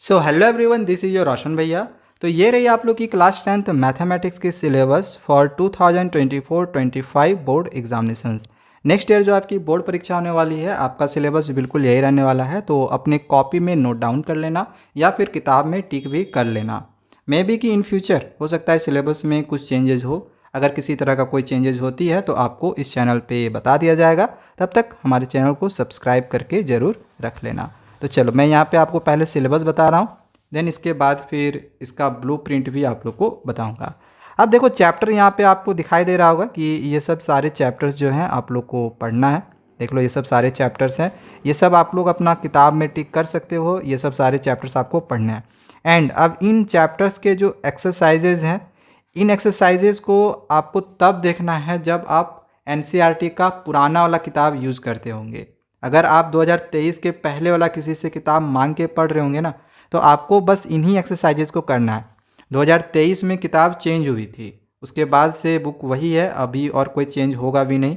So hello everyone, this is your Roshan भैया। तो ये रही आप लोग की क्लास 10th मैथमेटिक्स की syllabus for 2024-25 board examinations. Next year जो आपकी बोर्ड परीक्षा होने वाली है, आपका सिलेबस बिल्कुल यही रहने वाला है। तो अपने कॉपी में नोट डाउन कर लेना या फिर किताब में टिक भी कर लेना। मे बी कि इन फ्यूचर हो सकता है सिलेबस में कुछ चेंजेस हो। अगर किसी तरह का कोई चेंजेस होती है तो आपको इस चैनल पे बता दिया जाएगा। तब तक हमारे चैनल को सब्सक्राइब करके ज़रूर रख लेना। तो चलो मैं यहाँ पे आपको पहले सिलेबस बता रहा हूँ, देन इसके बाद फिर इसका ब्लूप्रिंट भी आप लोग को बताऊँगा। अब देखो चैप्टर यहाँ पे आपको दिखाई दे रहा होगा कि ये सब सारे चैप्टर्स जो हैं आप लोग को पढ़ना है। देख लो ये सब सारे चैप्टर्स हैं, ये सब आप लोग अपना किताब में टिक कर सकते हो। ये सब सारे चैप्टर्स आपको पढ़ने हैं। एंड अब इन चैप्टर्स के जो एक्सरसाइजेज हैं, इन एक्सरसाइजेज को आपको तब देखना है जब आप एनसीईआरटी का पुराना वाला किताब यूज़ करते होंगे। अगर आप 2023 के पहले वाला किसी से किताब मांग के पढ़ रहे होंगे ना, तो आपको बस इन्हीं एक्सरसाइजेज को करना है। 2023 में किताब चेंज हुई थी, उसके बाद से बुक वही है अभी, और कोई चेंज होगा भी नहीं।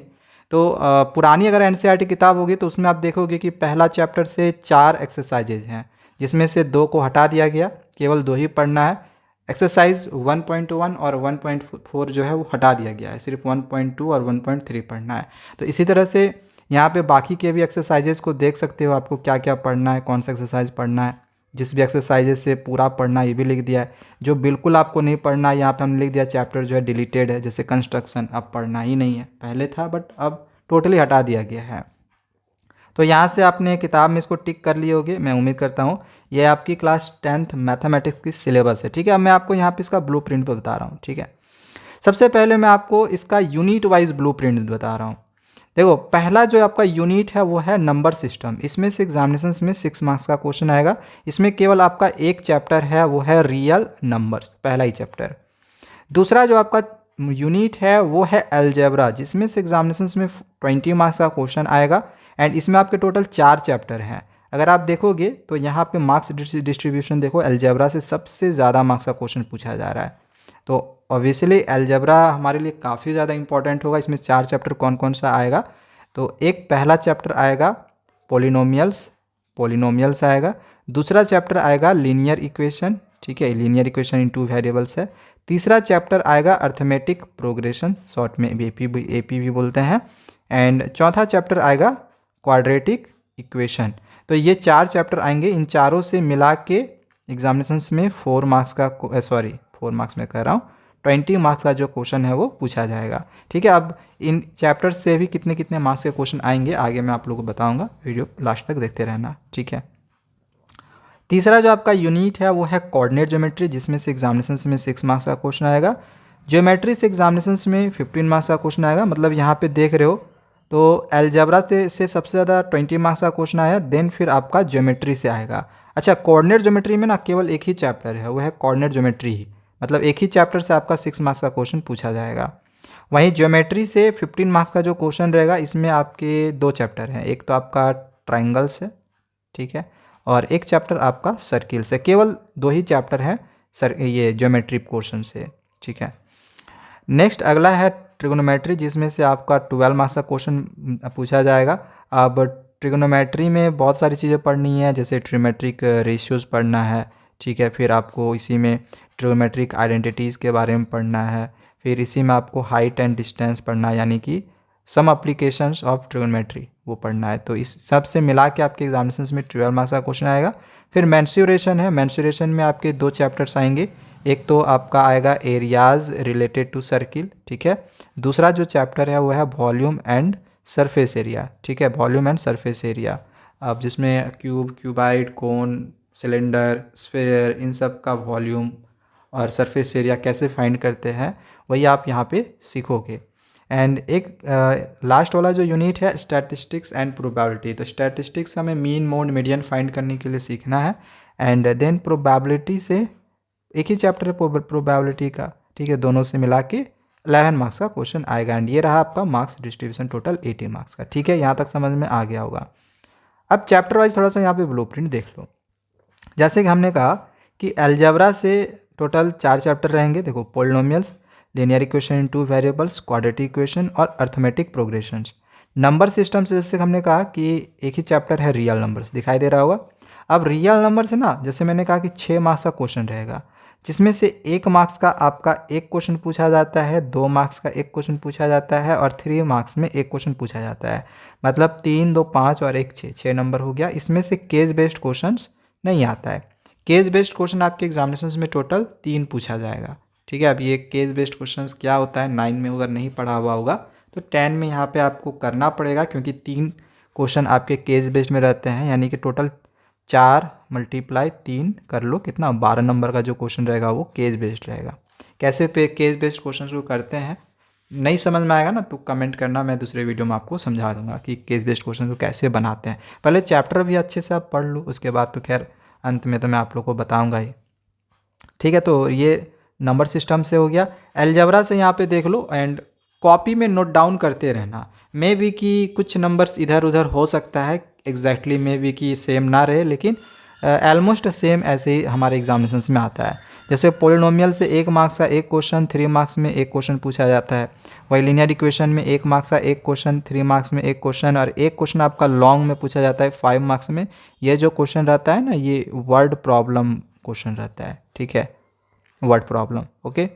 तो पुरानी अगर एनसीईआरटी किताब होगी तो उसमें आप देखोगे कि पहला चैप्टर से 4 एक्सरसाइजेज हैं, जिसमें से 2 को हटा दिया गया, केवल 2 ही पढ़ना है। एक्सरसाइज 1.1 और 1.4 जो है वो हटा दिया गया है, सिर्फ 1.2 और 1.3 पढ़ना है। तो इसी तरह से यहाँ पे बाकी के भी एक्सरसाइजेस को देख सकते हो, आपको क्या क्या पढ़ना है, कौन सा एक्सरसाइज पढ़ना है। जिस भी एक्सरसाइजेस से पूरा पढ़ना ये भी लिख दिया है। जो बिल्कुल आपको नहीं पढ़ना है यहाँ पे हमने लिख दिया, चैप्टर जो है डिलीटेड है, जैसे कंस्ट्रक्शन अब पढ़ना ही नहीं है, पहले था बट अब टोटली हटा दिया गया है। तो यहाँ से आपने किताब में इसको टिक कर लिए होगे, मैं उम्मीद करता हूँ। ये आपकी क्लास 10th मैथमेटिक्स की सिलेबस है, ठीक है। अब मैं आपको यहाँ पे इसका ब्लूप्रिंट बता रहा हूँ, ठीक है। सबसे पहले मैं आपको इसका यूनिट वाइज ब्लूप्रिंट बता रहा हूँ। देखो पहला जो आपका यूनिट है वो है नंबर सिस्टम। इसमें से एग्जामिनेशंस में 6 मार्क्स का क्वेश्चन आएगा। इसमें केवल आपका एक चैप्टर है, वो है रियल नंबर्स, पहला ही चैप्टर। दूसरा जो आपका यूनिट है वो है अलजेब्रा, जिसमें से एग्जामिनेशंस में 20 मार्क्स का क्वेश्चन आएगा। एंड इसमें आपके टोटल 4 चैप्टर हैं। अगर आप देखोगे तो यहाँ पे मार्क्स डिस्ट्रीब्यूशन देखो, अलजेब्रा से सबसे ज़्यादा मार्क्स का क्वेश्चन पूछा जा रहा है। तो ऑब्वियसली अलजेब्रा हमारे लिए काफ़ी ज़्यादा इंपॉर्टेंट होगा। इसमें 4 चैप्टर कौन कौन सा आएगा, तो एक पहला चैप्टर आएगा पोलिनोमियल्स आएगा। दूसरा चैप्टर आएगा लीनियर इक्वेशन, ठीक है, लीनियर इक्वेशन इन 2 वेरिएबल्स है। तीसरा चैप्टर आएगा अर्थमेटिक प्रोग्रेशन, शॉर्ट में एपी भी बोलते हैं। एंड चौथा चैप्टर आएगा क्वाड्रेटिक इक्वेशन। तो ये 4 चैप्टर आएंगे। इन चारों से मिला के एग्जामिनेशंस में 4 मार्क्स का 4 मार्क्स में कह रहा हूँ, 20 मार्क्स का जो क्वेश्चन है वो पूछा जाएगा, ठीक है। अब इन चैप्टर्स से भी कितने कितने मार्क्स के क्वेश्चन आएंगे आगे मैं आप लोगों को बताऊंगा, वीडियो लास्ट तक देखते रहना, ठीक है। तीसरा जो आपका यूनिट है वो है कोऑर्डिनेट ज्योमेट्री, जिसमें से एग्जामिनेशंस में 6 मार्क्स का क्वेश्चन आएगा। ज्योमेट्री से एग्जामिनेशंस में 15 मार्क्स का क्वेश्चन आएगा। मतलब यहाँ पे देख रहे हो तो अलजेब्रा से सबसे ज़्यादा 20 मार्क्स का क्वेश्चन आया, देन फिर आपका ज्योमेट्री से आएगा। अच्छा, कोऑर्डिनेट ज्योमेट्री में ना केवल एक ही चैप्टर है, वो है कोऑर्डिनेट ज्योमेट्री ही, मतलब एक ही चैप्टर से आपका 6 मार्क्स का क्वेश्चन पूछा जाएगा। वहीं ज्योमेट्री से 15 मार्क्स का जो क्वेश्चन रहेगा, इसमें आपके 2 चैप्टर हैं, एक तो आपका ट्राइंगल्स है, ठीक है, और एक चैप्टर आपका सर्किल्स है। केवल 2 ही चैप्टर हैं ये ज्योमेट्री पोर्शन से, ठीक है। नेक्स्ट अगला है ट्रिग्नोमेट्री, जिसमें से आपका 12 मार्क्स का क्वेश्चन पूछा जाएगा। अब ट्रिग्नोमेट्री में बहुत सारी चीज़ें पढ़नी है, जैसे ट्रिमेट्रिक रेशियोज़ पढ़ना है, ठीक है। फिर आपको इसी में ट्रिग्नोमेट्रिक आइडेंटिटीज़ के बारे में पढ़ना है। फिर इसी में आपको हाइट एंड डिस्टेंस पढ़ना है, यानी कि सम एप्लीकेशंस ऑफ ट्रिग्नोमेट्री वो पढ़ना है। तो इस सब से मिला के आपके एग्जामिनेशंस में 12 मार्क्स का क्वेश्चन आएगा। फिर मेंसुरेशन है, मेंसुरेशन में आपके 2 चैप्टर्स आएंगे। एक तो आपका आएगा एरियाज रिलेटेड टू सर्किल, ठीक है। दूसरा जो चैप्टर है वो है वॉल्यूम एंड सरफेस एरिया, ठीक है, वॉल्यूम एंड सरफेस एरिया। अब जिसमें क्यूब, क्यूबाइड, कोन, सिलेंडर, स्फेयर, इन सब का वॉल्यूम और सरफेस एरिया कैसे फाइंड करते हैं वही आप यहाँ पे सीखोगे। एंड एक लास्ट वाला जो यूनिट है स्टैटिस्टिक्स एंड प्रोबेबिलिटी, तो स्टैटिस्टिक्स हमें मीन, मोड, मीडियन फाइंड करने के लिए सीखना है। एंड देन प्रोबेबिलिटी से एक ही चैप्टर है प्रोबेबिलिटी का, ठीक है, दोनों से मिला के 11 मार्क्स का क्वेश्चन आएगा। एंड ये रहा आपका मार्क्स डिस्ट्रीब्यूशन टोटल 18 मार्क्स का, ठीक है। यहाँ तक समझ में आ गया होगा। अब चैप्टर वाइज थोड़ा सा यहाँ पे ब्लूप्रिंट देख लो। जैसे कि हमने कहा कि अलजेब्रा से टोटल 4 चैप्टर रहेंगे। देखो polynomials, linear equation in 2 variables, quadratic equation और अर्थमेटिक प्रोग्रेशंस। नंबर सिस्टम से जैसे हमने कहा कि एक ही चैप्टर है रियल नंबर्स, दिखाई दे रहा होगा। अब रियल नंबर से ना, जैसे मैंने कहा कि 6 मार्क्स का क्वेश्चन रहेगा, जिसमें से 1 मार्क्स का आपका एक क्वेश्चन पूछा जाता है, 2 मार्क्स का एक क्वेश्चन पूछा जाता है और 3 मार्क्स में एक क्वेश्चन पूछा जाता है। मतलब 3, 2, 5 और 1, 6, 6 नंबर हो गया। इसमें से केस बेस्ड क्वेश्चंस नहीं आता है। केस बेस्ड क्वेश्चन आपके एग्जामिनेशन में टोटल 3 पूछा जाएगा। ठीक है, अब ये केस बेस्ड क्वेश्चंस क्या होता है, 9 में अगर नहीं पढ़ा हुआ होगा तो 10 में यहाँ पे आपको करना पड़ेगा, क्योंकि 3 क्वेश्चन आपके केस बेस्ड में रहते हैं, यानी कि टोटल 4 × 3 कर लो, कितना 12 नंबर का जो क्वेश्चन रहेगा वो केस बेस्ड रहेगा। कैसे पे केस बेस्ड क्वेश्चन को करते हैं, नहीं समझ में आएगा ना तो कमेंट करना, मैं दूसरे वीडियो में आपको समझा दूंगा कि केस बेस्ड क्वेश्चन को कैसे बनाते हैं। पहले चैप्टर भी अच्छे से आप पढ़ लो, उसके बाद तो खैर अंत में तो मैं आप लोग को बताऊंगा ही। ठीक है, तो ये नंबर सिस्टम से हो गया। अलजेब्रा से यहाँ पे देख लो एंड कॉपी में नोट डाउन करते रहना। मे बी कि कुछ नंबर्स इधर उधर हो सकता है, एग्जैक्टली मे बी कि सेम ना रहे, लेकिन ऑलमोस्ट सेम ऐसे ही हमारे एग्जामिनेशंस में आता है। जैसे पोलिनोमियल से 1 मार्क्स का एक क्वेश्चन 3 मार्क्स में एक क्वेश्चन पूछा जाता है। वही लीनियर इक्वेशन में 1 मार्क्स का एक क्वेश्चन 3 मार्क्स में एक क्वेश्चन, और एक क्वेश्चन आपका लॉन्ग में पूछा जाता है 5 मार्क्स में। ये जो क्वेश्चन रहता है ना, ये वर्ड प्रॉब्लम क्वेश्चन रहता है। ठीक है, वर्ड प्रॉब्लम। ओके,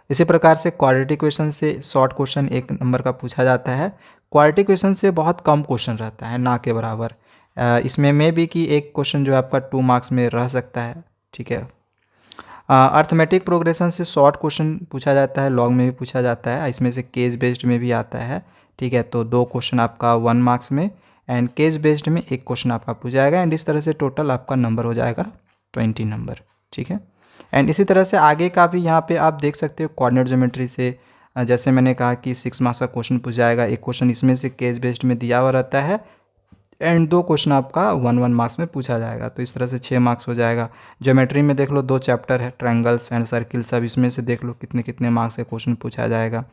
इसी प्रकार से क्वाड्रेटिक इक्वेशन से शॉर्ट क्वेश्चन 1 नंबर का पूछा जाता है। क्वाड्रेटिक इक्वेशन से बहुत कम क्वेश्चन रहता है, ना के बराबर। इसमें मे बी कि एक क्वेश्चन जो है आपका 2 मार्क्स में रह सकता है। ठीक है, अर्थमेटिक प्रोग्रेशन से शॉर्ट क्वेश्चन पूछा जाता है, लॉन्ग में भी पूछा जाता है, इसमें से केस बेस्ड में भी आता है। ठीक है, तो 2 क्वेश्चन आपका 1 मार्क्स में एंड केस बेस्ड में एक क्वेश्चन आपका पूछा जाएगा, एंड इस तरह से टोटल आपका नंबर हो जाएगा 20 नंबर। ठीक है, एंड इसी तरह से आगे का भी यहाँ पे आप देख सकते हो कोऑर्डिनेट ज्योमेट्री से। जैसे मैंने कहा कि 6 मार्क्स का क्वेश्चन पूछा जाएगा, एक क्वेश्चन इसमें से केस बेस्ड में दिया हुआ रहता है, एंड 2 क्वेश्चन आपका 1 मार्क्स में पूछा जाएगा, तो इस तरह से 6 मार्क्स हो जाएगा। ज्योमेट्री में देख लो 2 चैप्टर है, ट्रायंगल्स एंड सर्किल, सब इसमें से देख लो कितने कितने मार्क्स के क्वेश्चन पूछा जाएगा।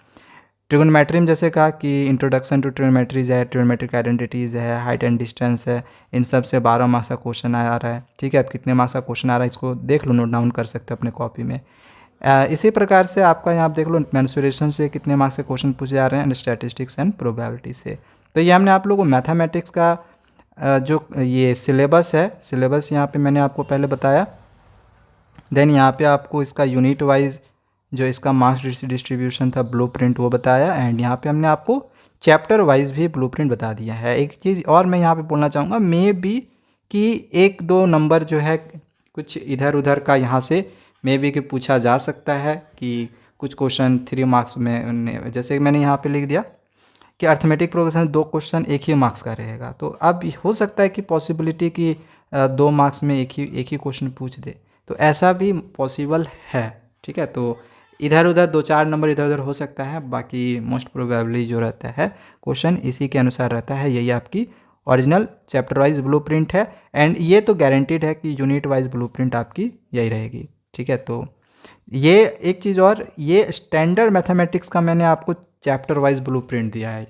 ट्रिगोनोमेट्री में जैसे कहा कि इंट्रोडक्शन टू ट्रिगोनोमेट्रीज है, ट्रिगोनोमेट्रिक आइडेंटिटीज़ है, हाइट एंड डिस्टेंस है, इन सब से 12 मार्क्स का क्वेश्चन आ रहा है। ठीक है, अब कितने मार्क्स का क्वेश्चन आ रहा है इसको देख लो, नोट डाउन कर सकते हो अपने कॉपी में। इसी प्रकार से आपका यहाँ देख लो मेंसुरेशन से कितने मार्क्स के क्वेश्चन पूछे जा रहे हैं, एंड स्टैटिस्टिक्स एंड प्रोबेबिलिटी से। तो ये हमने आप लोगों को मैथमेटिक्स का जो ये सिलेबस है, सिलेबस यहाँ पे मैंने आपको पहले बताया। देन यहाँ पे आपको इसका यूनिट वाइज जो इसका मार्क्स डिस्ट्रीब्यूशन था, ब्लूप्रिंट, वो बताया, एंड यहाँ पे हमने आपको चैप्टर वाइज भी ब्लूप्रिंट बता दिया है। एक चीज़ और मैं यहाँ पे बोलना चाहूँगा, मे बी कि 1-2 नंबर जो है कुछ इधर उधर का यहाँ से मे बी कि पूछा जा सकता है, कि कुछ क्वेश्चन 3 मार्क्स में, जैसे मैंने यहाँ पे लिख दिया कि अर्थमेटिक प्रोग्रेशन 2 क्वेश्चन 1 ही मार्क्स का रहेगा, तो अब हो सकता है कि पॉसिबिलिटी कि 2 मार्क्स में एक ही क्वेश्चन पूछ दे, तो ऐसा भी पॉसिबल है। ठीक है, तो इधर उधर 2-4 नंबर इधर उधर हो सकता है, बाकी मोस्ट प्रोबेबली जो रहता है क्वेश्चन इसी के अनुसार रहता है। यही आपकी ओरिजिनल चैप्टर वाइज ब्लूप्रिंट है, एंड ये तो गारंटीड है कि यूनिट वाइज ब्लूप्रिंट आपकी यही रहेगी। ठीक है, तो ये एक चीज़ और, ये स्टैंडर्ड मैथमेटिक्स का मैंने आपको चैप्टर वाइज ब्लूप्रिंट दिया है।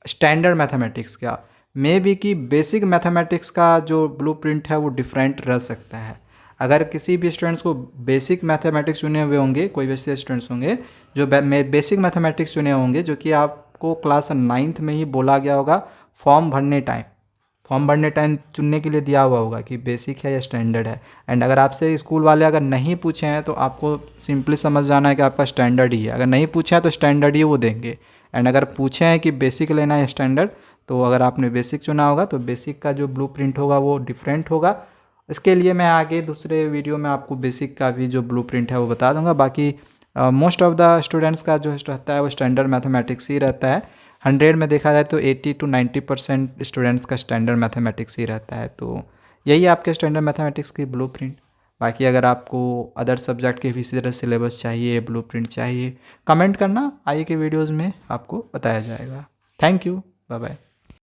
स्टैंडर्ड मैथमेटिक्स का मे बी कि बेसिक मैथमेटिक्स का जो ब्लूप्रिंट है वो डिफरेंट रह सकता है। अगर किसी भी स्टूडेंट्स को बेसिक मैथमेटिक्स चुने हुए होंगे, कोई वैसे स्टूडेंट्स होंगे जो बेसिक मैथमेटिक्स चुने होंगे, जो कि आपको क्लास 9th में ही बोला गया होगा फॉर्म भरने टाइम चुनने के लिए दिया हुआ होगा कि बेसिक है या स्टैंडर्ड है। एंड अगर आपसे स्कूल वाले अगर नहीं पूछे हैं तो आपको सिंपली समझ जाना है कि आपका स्टैंडर्ड ही है। अगर नहीं पूछे हैं तो स्टैंडर्ड ही वो देंगे, एंड अगर पूछे हैं कि बेसिक लेना है स्टैंडर्ड, तो अगर आपने बेसिक चुना होगा तो बेसिक का जो ब्लूप्रिंट होगा वो डिफरेंट होगा। इसके लिए मैं आगे दूसरे वीडियो में आपको बेसिक का भी जो ब्लूप्रिंट है वो बता दूंगा। बाकी मोस्ट ऑफ द स्टूडेंट्स का जो रहता है वो स्टैंडर्ड मैथमेटिक्स ही रहता है। 100 में देखा जाए तो 80-90% स्टूडेंट्स का स्टैंडर्ड मैथमेटिक्स ही रहता है। तो यही आपके स्टैंडर्ड मैथमेटिक्स की ब्लूप्रिंट। बाकी अगर आपको अदर सब्जेक्ट के भी इसी तरह सिलेबस चाहिए, ब्लूप्रिंट चाहिए, कमेंट करना, आगे के वीडियोज़ में आपको बताया जाएगा। Thank you, bye bye.